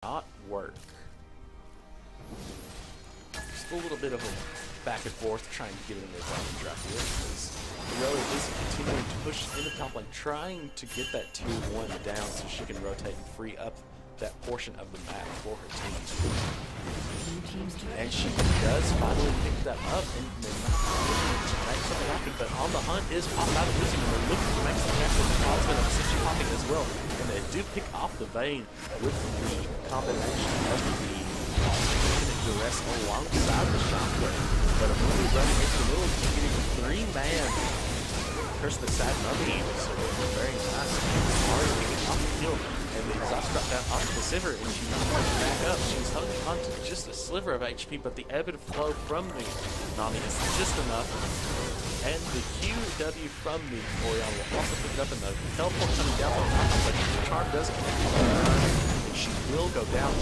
not work. Just a little bit of a back and forth trying to get it in their zone trap here because Aurelia is continuing to push in the top lane, trying to get that 2-1 down so she can rotate and free up that portion of the map for her team. And she does finally pick that up and they're not able to make something happen, but on the hunt is popped out of losing and they're looking to make something happen with the Osmond and Sitchy popping as well. And they do pick off the Vayne with the combination of the infinite duress alongside the shockwave. But a movie running into the middle, getting a 3-man Curse the Sad Mummy, so very nice. Already picking off the kill. And the exhaust drop down onto the Sivir, and she's not going back up. She's holding on to just a sliver of HP, but the ebb and flow from the Nami is just enough. And the QW from the Orion will also pick it up, and the teleport coming down on top, but the charm does connect on her, and she will go down.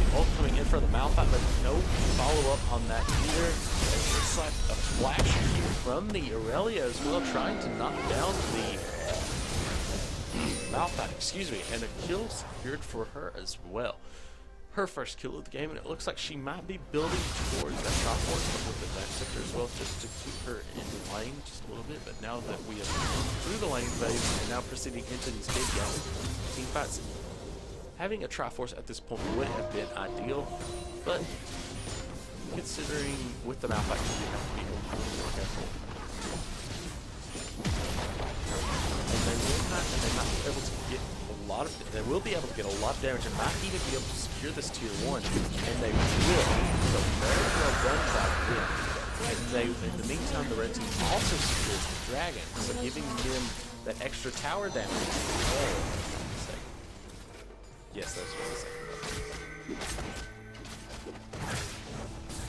The ult coming in for the Malphite, but no follow-up on that either. It looks like a flash here from the Aurelia as well, trying to knock down the Malphite, excuse me, and a kill secured for her as well. Her first kill of the game, and it looks like she might be building towards that shot force with the back sector as well, just to keep her in the lane just a little bit. But now that we have through the lane phase and now proceeding into these big team fights, having a Triforce at this point would have been ideal, but considering with the Malphite, you have to be a little more careful. They might be able to get a lot of. They will be able to get a lot of damage and might even be able to secure this tier 1, and they will. So very well done by them. And they, in the meantime, the red team also secures the dragon, so giving them that extra tower damage. Oh, yes, that's what I said.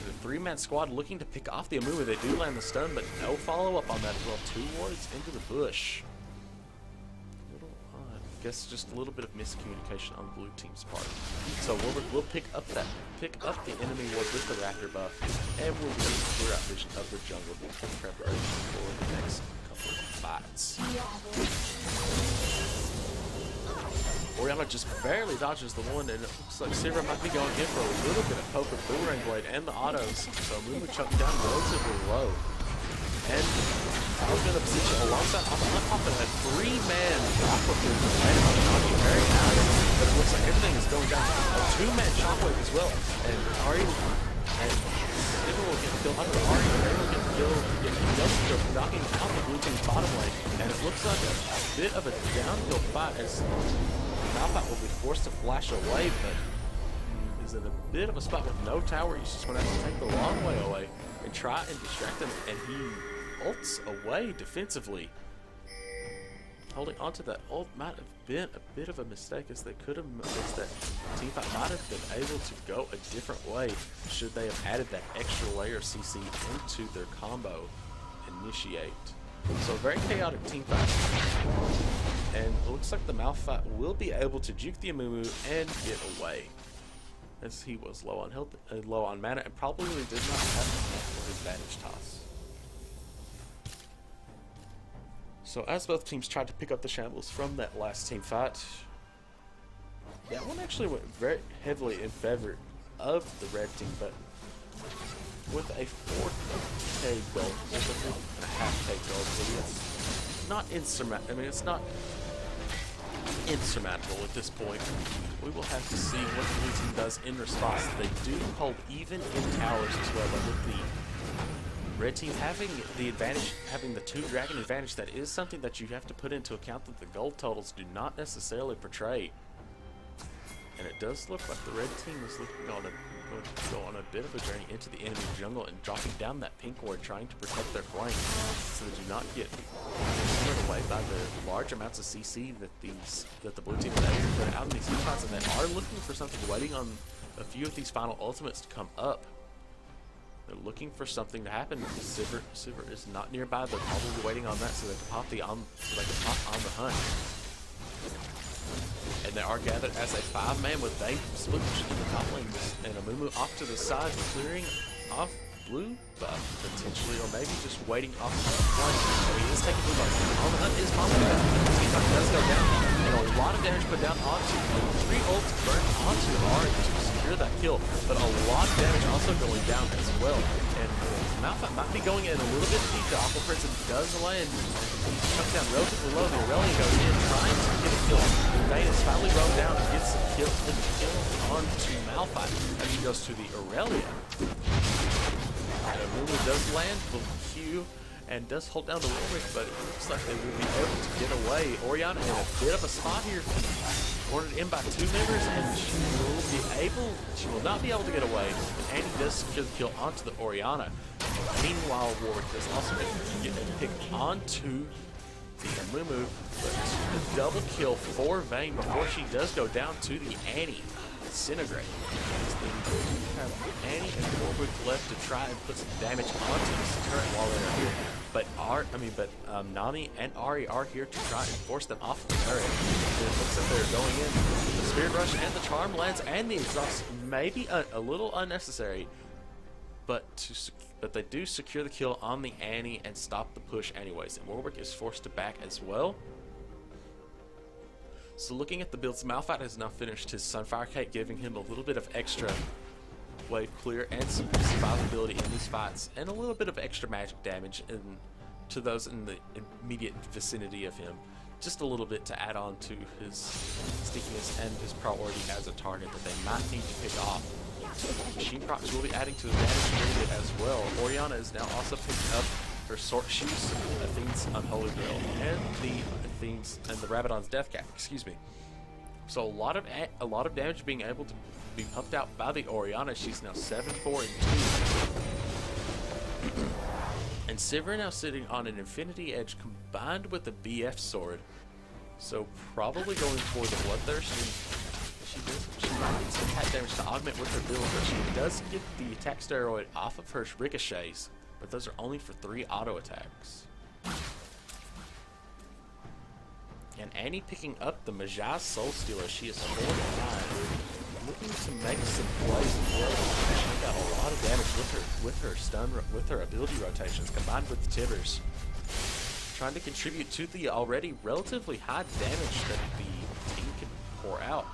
The 3-man squad looking to pick off the Amumu. They do land the stun, but no follow-up on that as well. 2 wards into the bush. I guess just a little bit of miscommunication on the blue team's part. So we'll pick up the enemy ward with the Raptor buff, and we'll get a clear-out vision of the jungle in preparation for the next couple of fights. Oriana just barely dodges the one, and it looks like Sivir might be going in for a little bit of poke with Boomerang Blade and the autos. So Mumu chucked down relatively low. And I was going to position alongside Poppin a 3-man Shockwave landed on the Nami very high, but it looks like everything is going down. A 2-man Shockwave as well, and Ari and Sivir will get killed. Ari will get killed, get double kill, knocking out the blue team's bottom lane, and it looks like a bit of a downhill fight as Malphite will be forced to flash away, but is in a bit of a spot with no tower. He's just going to have to take the long way away and try and distract him, and he ults away defensively. Holding onto that ult might have been a bit of a mistake, as they could have missed that teamfight might have been able to go a different way should they have added that extra layer of CC into their combo initiate. So a very chaotic teamfight, and it looks like the Malphite will be able to juke the Amumu and get away, as he was low on health, low on mana, and probably did not have his advantage toss. So as both teams tried to pick up the shambles from that last team fight, that one actually went very heavily in favor of the red team, but with a 4K gold, with a 3.5K gold, it's not insurmountable. I mean, it's not insurmountable at this point. We will have to see what the blue team does in response. They do hold even in towers as well, but with the red team having the advantage, having the 2 dragon advantage, that is something that you have to put into account that the gold totals do not necessarily portray. And it does look like the red team is looking on go on a bit of a journey into the enemy jungle and dropping down that pink ward, trying to protect their flank so they do not get hammered away by the large amounts of CC that the blue team is able to put out in these teamfights, and they are looking for something, waiting on a few of these final ultimates to come up. They're looking for something to happen. Sivir is not nearby. They're probably waiting on that so they can pop on the hunt. And they are gathered as a 5-man with Vayne split in the top lane, and Amumu off to the side, clearing off blue buff, potentially, or maybe just waiting off the flank. So he is taking blue buff. On the hunt is Mama. Team fight does go down, and a lot of damage put down onto 3 ults burned onto Ari to secure that kill, but a lot of damage also going down as well. And Malphite might be going in a little bit deep. The Aqua Prince does land. He's chucked down relatively low. The Aurelia goes in, trying to get a kill. Vayne is finally run down and gets some kill onto Malphite as he goes to the Aurelia. And Lulu does land the Q and does hold down the Warwick, but it looks like they will be able to get away. Orianna in a bit of a spot here, cornered in by 2 members, and she will not be able to get away. And Annie does secure the kill onto the Orianna. Meanwhile, Warwick does also get a pick onto the Amumu, but the double kill for Vayne before she does go down to the Annie. Disintegrate. Have Annie and Warwick left to try and put some damage onto this turret while they're here. But Nami and Ari are here to try and force them off the turret. And it looks like they're going in. The Spirit Rush and the Charm lands and the Exhaust may be a little unnecessary, but they do secure the kill on the Annie and stop the push anyways. And Warwick is forced to back as well. So looking at the builds, Malphite has now finished his Sunfire Cape, giving him a little bit of extra wave clear and some survivability in these fights, and a little bit of extra magic damage to those in the immediate vicinity of him. Just a little bit to add on to his stickiness and his priority as a target that they might need to pick off. Machine procs will be adding to his damage a little bit as well. Orianna is now also picking up her Sword Shoes, Athene's Unholy Grail, and the Athene's and the Rabadon's Death Cap, excuse me. So a lot of damage being able to be pumped out by the Orianna. She's now 7-4 and 2. And Sivir now sitting on an Infinity Edge combined with the BF sword. So probably going for the Bloodthirst. She might need some attack damage to augment with her build, but she does get the attack steroid off of her ricochets, but those are only for 3 auto attacks. And Annie picking up the Majaz Soul Stealer. She is 4-9. Looking to make some plays as well. She got a lot of damage with her ability rotations combined with the Tibbers. Trying to contribute to the already relatively high damage that the team can pour out.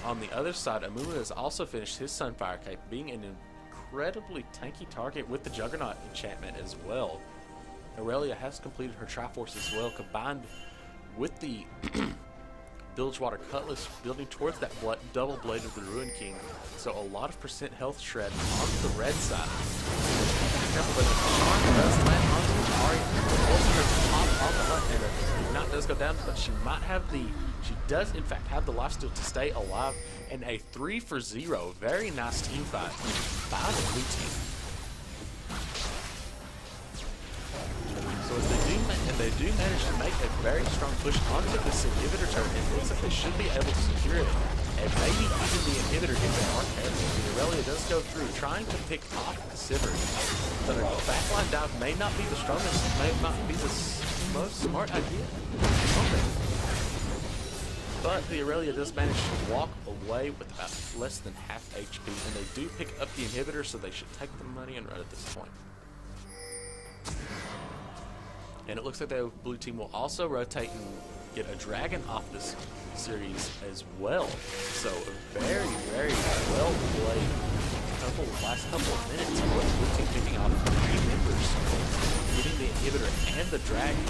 On the other side, Amumu has also finished his Sunfire Cape, being an incredibly tanky target with the Juggernaut enchantment as well. Aurelia has completed her Triforce as well, combined with the Bilgewater Cutlass, building towards that double blade of the Ruin King. So a lot of percent health shred on the red side. Careful, but the Charm does land onto Ari, forcing her to pop on the hunt, and the Knot does go down, but she does in fact have the lifesteal to stay alive, and a 3-for-0, very nice team fight by the blue team. So as they do manage to make a very strong push onto this inhibitor turret, it looks like they should be able to secure it. And maybe even the inhibitor if they are careful. The Aurelia does go through, trying to pick off the Sivir. So their backline dive may not be the strongest, may not be the most smart idea. But the Aurelia does manage to walk away with about less than half HP, and they do pick up the inhibitor, so they should take the money and run at this point. And it looks like the blue team will also rotate and get a dragon off this series as well. So a very, very well played last couple of minutes for the blue team picking off 3 members, getting the inhibitor and the dragon.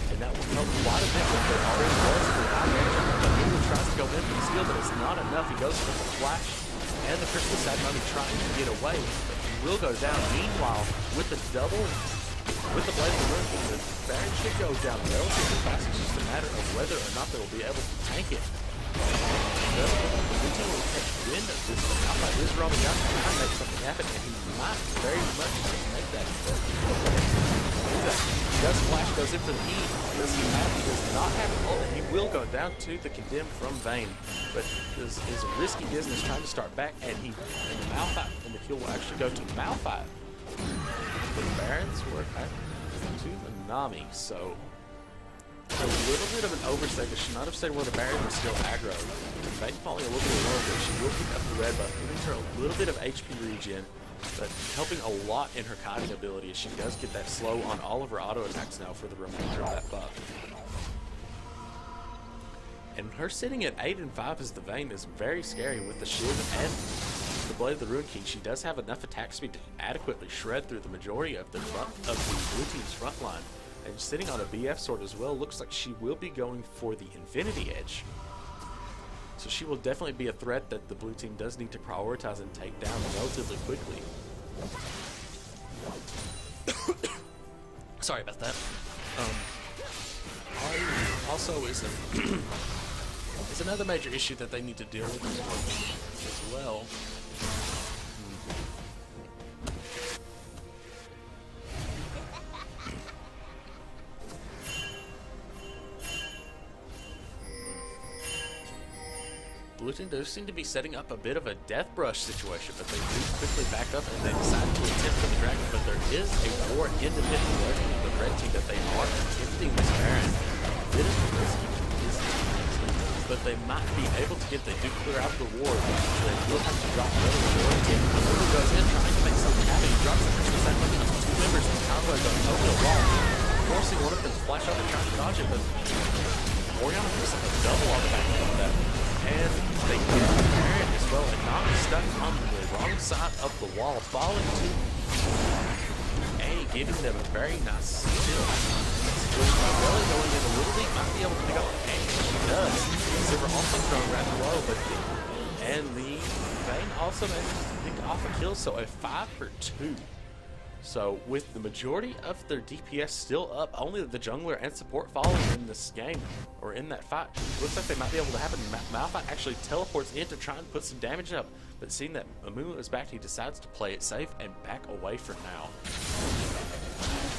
And that will help quite a bit with their already relatively high damage. But Lulu tries to go in for the steal, but it's not enough. He goes for the flash and the Crystal Sadmummy trying to get away, but he will go down. Meanwhile, with the Blade of the Ruin King, the Baron should go down relatively fast. It's just a matter of whether or not they will be able to tank it. The blue team will take wind of this, but Malphite is roaming out to try and make something happen, and he might very much just make that. Does flash, goes in for the E. Does he does not have an ult, and he will go down to the Condemn from Vayne. But this is a risky business trying to start back, and the kill will actually go to Malphite. The Barons were to the Nami, so a little bit of an oversight. They should not have stayed where the Baron was still aggro. Vayne falling a little bit lower, but she will pick up the red buff, giving her a little bit of HP regen. but helping a lot in her kiting ability as she does get that slow on all of her auto attacks now for the remainder of that buff. And her sitting at 8 and 5 as the Vayne is very scary with the Shiv and the Blade of the Ruin King. She does have enough attack speed to adequately shred through the majority of the blue team's front line. And sitting on a BF sword as well, looks like she will be going for the Infinity Edge. So she will definitely be a threat that the blue team does need to prioritize and take down relatively quickly. Sorry about that. Also is another major issue that they need to deal with as well. Blue team does seem to be setting up a bit of a death brush situation, but they do quickly back up and they decide to attempt for the dragon. But there is a more independent version of the red team that they are attempting this Baron. Bit of risky, but they might be able to get. They do clear out the ward. They will have to drop another ward again. Lulu goes in trying to make something happen. He drops the crystal side onto two members and combo goes over the wall, forcing one of them to flash up and try to dodge it. But Orianna picks up a double on the back of that. And they get the Baron as well, and not stuck on the wrong side of the wall, falling to A, giving them a very nice steal. Really going in a little deep, might be able to pick up A. She does. Silver also thrown rather low, but and the Vayne also manages to pick off a kill, so a 5 for 2. So with the majority of their DPS still up, only the jungler and support following in this game, or in that fight, looks like they might be able to happen. Malphite actually teleports in to try and put some damage up, but seeing that Amumu is back, he decides to play it safe and back away for now.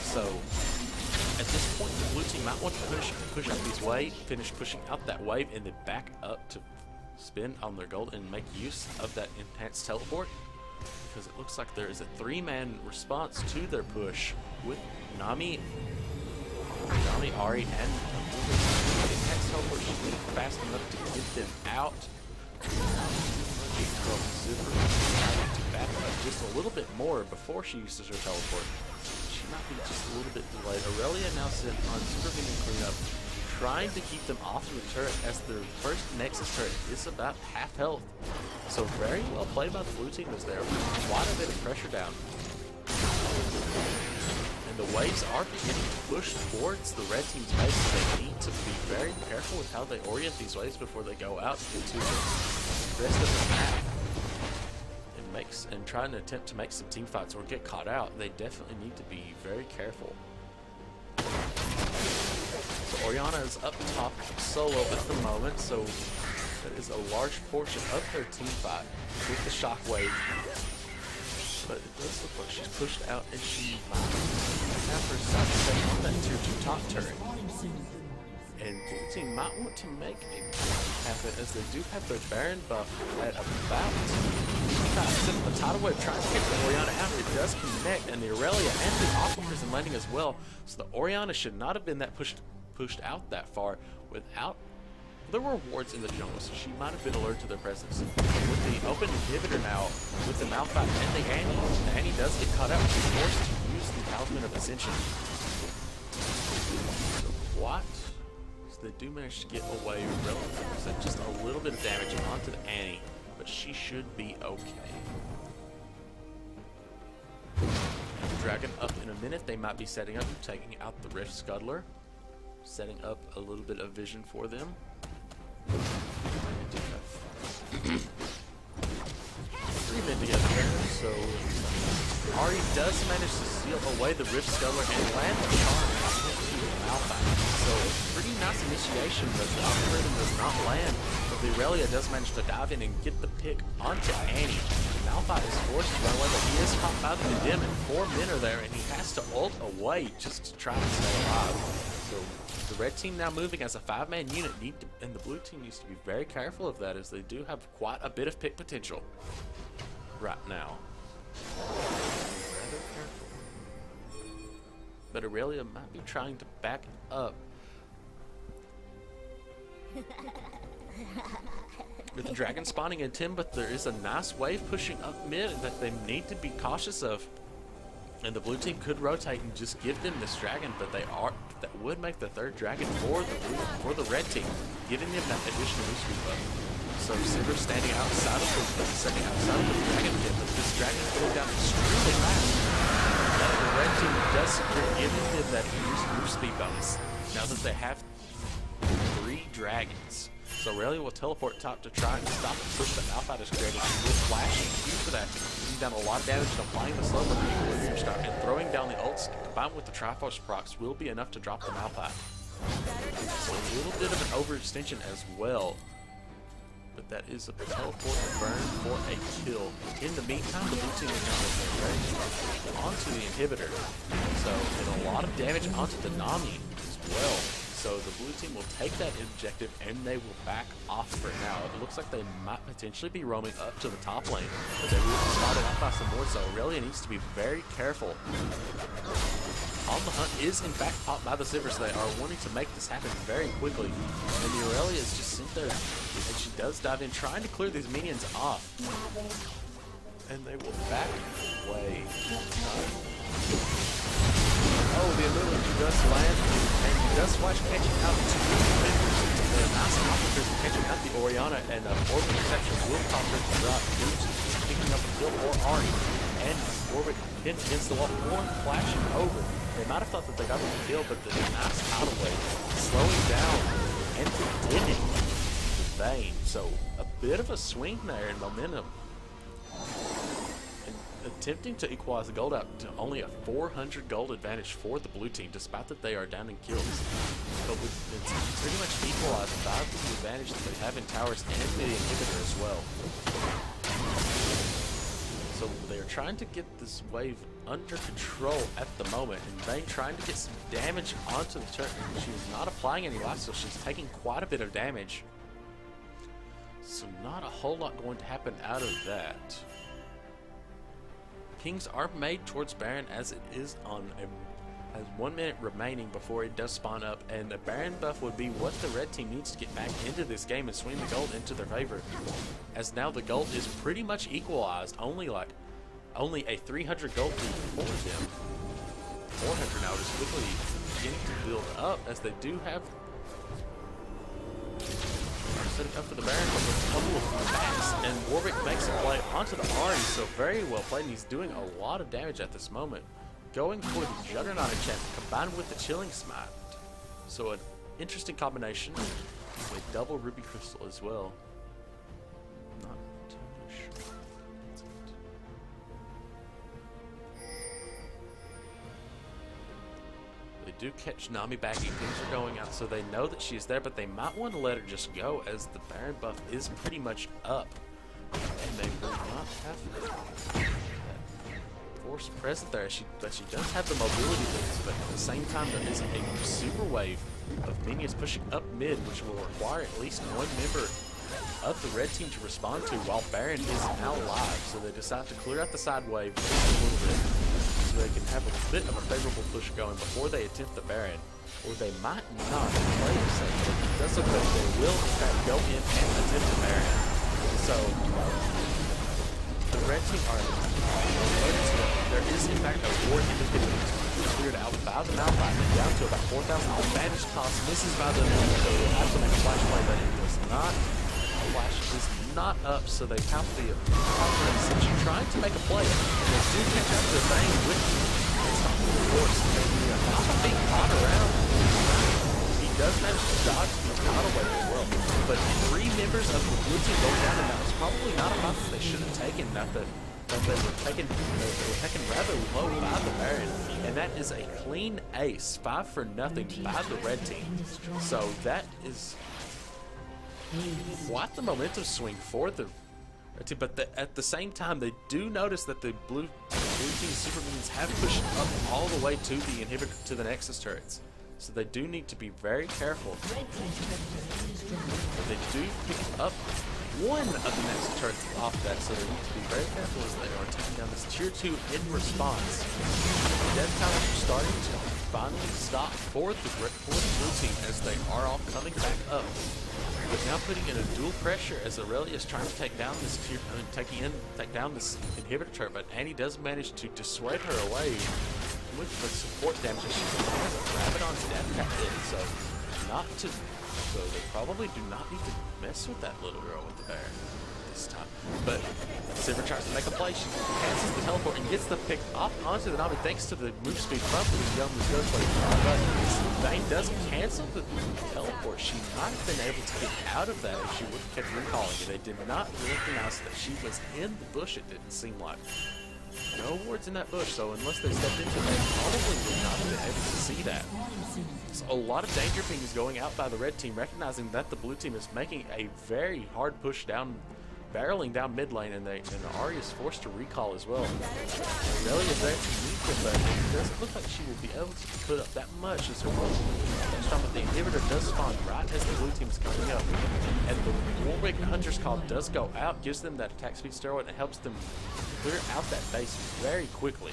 So at this point, the blue team might want to push up these waves, finish pushing out that wave, and then back up to spin on their gold and make use of that enhanced teleport. Because it looks like there is a 3-man response to their push with Nami, Ahri, and the enhanced teleport should be fast enough to get them out. Super to back up just a little bit more before she uses her teleport. She might be just a little bit delayed. Aurelia now sent on super minion cleanup, trying to keep them off the turret as their first Nexus turret is about half health. So very well played by the blue team as they're quite a bit of pressure down. And the waves are beginning to push towards the red team's base, so they need to be very careful with how they orient these waves before they go out into the rest of the map. And trying to attempt to make some team fights or get caught out, they definitely need to be very careful. So Orianna is up top solo at the moment, so that is a large portion of their team fight with the shockwave. But it does look like she's pushed out and she might have her side step on that tier 2 top turret. And blue team might want to make a happen as they do have their Baron buff at about 5. The tidal wave tries to get the Orianna out. It does connect, and the Aurelia and the Aqua Prison landing as well. So the Orianna should not have been that pushed out that far without the rewards in the jungle. So she might have been alerted to their presence. With the open inhibitor now, with the Malphite and the Annie does get caught out. She's forced to use the Talisman of Ascension. So what? They do manage to get away relatively, just a little bit of damage onto the Annie, but she should be okay. Dragon up in a minute. They might be setting up, taking out the Rift Scuttler, setting up a little bit of vision for them. They do have 3 men together there, so Ahri does manage to steal away the Rift Scuttler and land the charm into Malphite. So pretty nice initiation, but the algorithm does not land. But the Aurelia does manage to dive in and get the pick onto Annie. Malphite is forced to run away, but he is caught by the Condemn, and 4 men are there, and he has to ult away just to try and stay alive. So the red team now moving as a 5-man unit, and the blue team needs to be very careful of that, as they do have quite a bit of pick potential right now. Rather careful. But Aurelia might be trying to back up. with the dragon spawning in 10, but there is a nice wave pushing up mid that they need to be cautious of. And the blue team could rotate and just give them this dragon, but that would make the third dragon for the red team, giving them that additional boost buff. So Silver standing outside of the dragon pit, but this dragon is going down extremely fast. Now the red team does secure, giving them that move speed bonus. Now that they have 3 dragons. So Aurelia will teleport top to try and stop the push that Malphite is creating. With flashing Q for that, he's done a lot of damage and applying the slow from the Equilibrium Star, and throwing down the ults combined with the Triforce procs will be enough to drop the Malphite. So a little bit of an overextension as well. But that is a teleport and burn for a kill. In the meantime, the blue team is now making their onto the inhibitor. So, and a lot of damage onto the Nami as well. So the blue team will take that objective and they will back off for now. It looks like they might potentially be roaming up to the top lane, but they will be spotted out by some more, so Aurelia needs to be very careful. On the Hunt is in fact popped by the Sivers. They are wanting to make this happen very quickly. And the Aurelia is just sent there, and she does dive in, trying to clear these minions off. And they will back away. Oh, the ability does land, and he does flash catching out 2 members. The nice officers catching out the Orianna, and Orbit Protection will pop her to drop. Just picking up a kill for Ari. And Orbit pinned against the wall, Horn flashing over. They might have thought that they got the kill, but the nice auto wave slowing down and pretending the Vayne. So a bit of a swing there in momentum. Attempting to equalize the gold out to only a 400 gold advantage for the blue team, despite that they are down in kills. But it's pretty much equalized by the advantage that they have in towers and the inhibitor as well. So they are trying to get this wave under control at the moment, and Vayne trying to get some damage onto the turret. She's not applying any life, so she's taking quite a bit of damage. So not a whole lot going to happen out of that. Kings are made towards Baron as it is has 1 minute remaining before it does spawn up, and a Baron buff would be what the red team needs to get back into this game and swing the gold into their favor. As now the gold is pretty much equalized, only a 300 gold lead for them. 400 now is quickly beginning to build up as they do have setting up for the Baron with a couple of attacks, and Warwick makes a play onto the Ari, so very well played, and he's doing a lot of damage at this moment. Going for the Juggernaut enchantment combined with the Chilling Smite. So an interesting combination with double Ruby Crystal as well. Not too sure. That's it. They do catch Nami backing, things are going out, so they know that she's there, but they might want to let her just go as the Baron buff is pretty much up. And they will not have that force present there, but she does have the mobility boost, but at the same time there is a super wave of minions pushing up mid, which will require at least 1 member of the red team to respond to, while Baron is now live, so they decide to clear out the side wave just a little bit so they can have a bit of a favorable push going before they attempt the Baron, or they might not play it safe, but it does look like they will in fact go in and attempt the Baron. So the red team are there is in fact a war independent cleared out by the Malphite and down to about 4,000. Advantage toss misses by the enemy, so they'll have to make a flash play, but it was not. Flash is not up, so they count the Ascension trying to make a play, and they do catch up to the Vayne with the force. Not a big pot around. He does manage to dodge the auto wave as well, but 3 members of the blue team go down, and that was probably not a pot that they should have taken. They were taken rather low by the Baron, and that is a clean ace, 5-0 by the red team. So that is quite the momentum swing for the red team, but at the same time they do notice that the blue team super minions have pushed up all the way to the inhibitor, to the Nexus turrets. So they do need to be very careful. But they do pick up one of the Nexus turrets off that, so they need to be very careful as they are taking down this tier 2 in response. Death counters are starting to finally stop for the blue team as they are all coming back up. but now putting in a dual pressure as Aurelia is trying to take down this take down this inhibitor turret, but Annie does manage to dissuade her away with the support damage. She has a Rabadon's death cap in, so they probably do not need to mess with that little girl with the bear this time. But Sivir tries to make a play. She cancels the teleport and gets the pick off onto the Nami thanks to the move speed bump that is young as goes play. But Vayne does cancel the teleport. She might have been able to get out of that if she would have kept recalling it. They did not recognize that she was in the bush, it didn't seem like. No wards in that bush, so unless they stepped into it, they probably would not have been able to see that. So a lot of danger ping is going out by the red team, recognizing that the blue team is making a very hard push down, barreling down mid lane, and Ahri is forced to recall as well. Aurelia is there to meet them, but it doesn't look like she will be able to put up that much as her but the inhibitor does spawn right as the blue team is coming up. And the Warwick Hunter's Call does go out, gives them that attack speed steroid, and helps them clear out that base very quickly.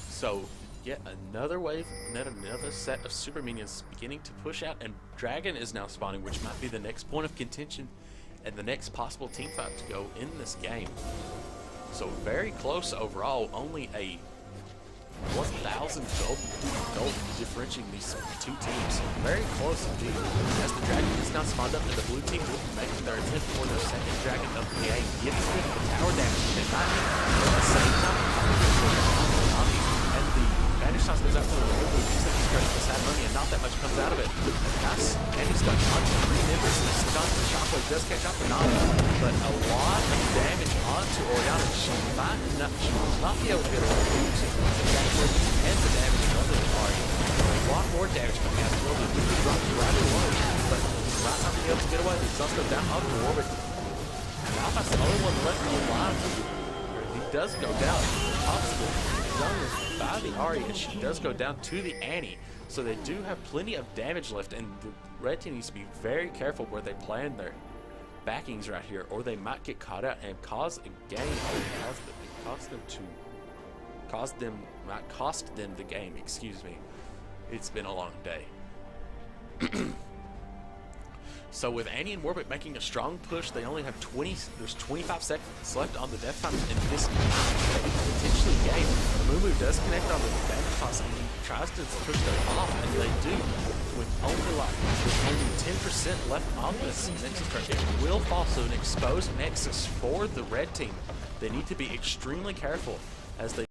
So yet another wave, another set of super minions beginning to push out, and Dragon is now spawning, which might be the next point of contention and the next possible team fight to go in this game. So very close overall, only a 1,000 gold differentiating these two teams. Very close indeed. As the Dragon is now spawned up, and the blue team will be making their attempt for their second Dragon of the game. Gets the tower damage. They might be at the same time. And the Vanish Toss goes out for the removal. He's going to stretch the sad money, and not that much comes out of it. Nice. And he's got onto 3 members. And this Johnson Shockwave does catch up to Nami, but a lot of damage onto Orianna. She might not be able to get away due to the damage and the damage onto the Ahri. A lot more damage coming out of the He drops right away, but he's not be able to get away. He's also down onto Warwick. And Alpha's the only one left alive. He does go down. Possible. By the Ahri, and she does go down to the Annie. So they do have plenty of damage left, and the red team needs to be very careful where they plan their backings right here, or they might get caught out and cause a game, might cost them the game. Excuse me. It's been a long day. So with Annie and Warwick making a strong push, they only have there's 25 seconds left on the death time in this potentially game. Mumu does connect on the damage toss, and he tries to push them off, and they do. With only 10% left on this Nexus turret, it will fall. So an exposed Nexus for the red team. They need to be extremely careful as they